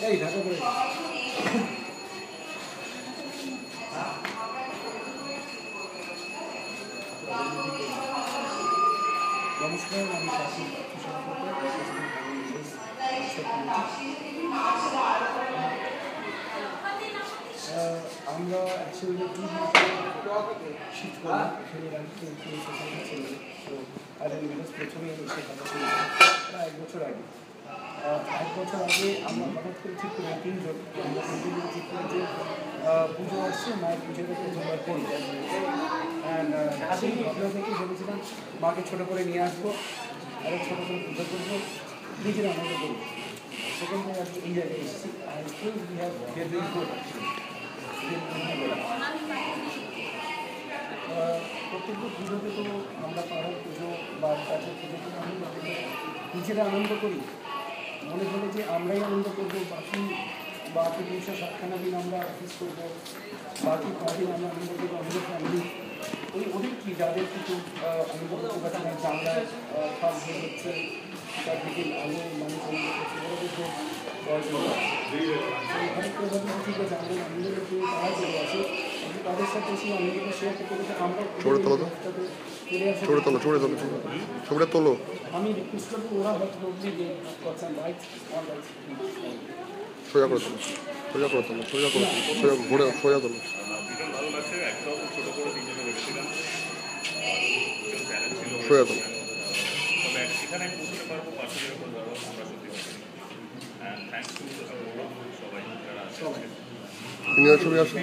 নমস্কার, আমি কাশী আমরা অ্যাকচুয়ালি শিফট করলাম এখানে ছিল তো প্রথমে এসে কথা ছিল প্রায় 1 বছর আগে। 1 বছর আগে আমরা হঠাৎ করে ঠিক করি 3 জন আমরা ঠিক করি যে পুজো আসছে, মায়ের পুজোটা প্রথমবার করবো। অ্যান্ড সেই ভাবনা থেকে ভেবেছিলাম মাকে ছোটো করে নিয়ে আসবো, আরও ছোটো করে পুজো করবো, নিজের আনন্দ করবো। সেখান থেকে আজকে এই জায়গায় এসেছি। I think we have very good. প্রত্যেকটা পুজোতে তো আমরা পাড়ার পুজো বা কাছের পুজোতে আমরা নিজেরা আনন্দ করি, মনে হলে যে আমরাই আনন্দ করবো, বাকি 307খানা দিন আমরা অফিস করবো, বাকি কদিন আমরা আনন্দ করবো আমাদের ফ্যামিলি। ওদের কি যাদের কিছু আনন্দ করতে পারছে না, জানলায় ফার্স্ট ডে হচ্ছে, চারদিকে আলো মানুষ আনন্দ করছে, ওদের যে ঠিক আছে আমাদের আনন্দের উপরে তারা চলে আসে, তাদের সাথে সেই আনন্দটা শেয়ার করতে আমরা ছবিটা তোলো। আমি রিকোয়েস্ট করবো ওরা হয়তো সোজা করে তোলো, সোজা করে তোলো, সোজা করে তোলো, সোজা ঘুরে সোজা তোলো। সোজা তোলো। ছবি আসবে।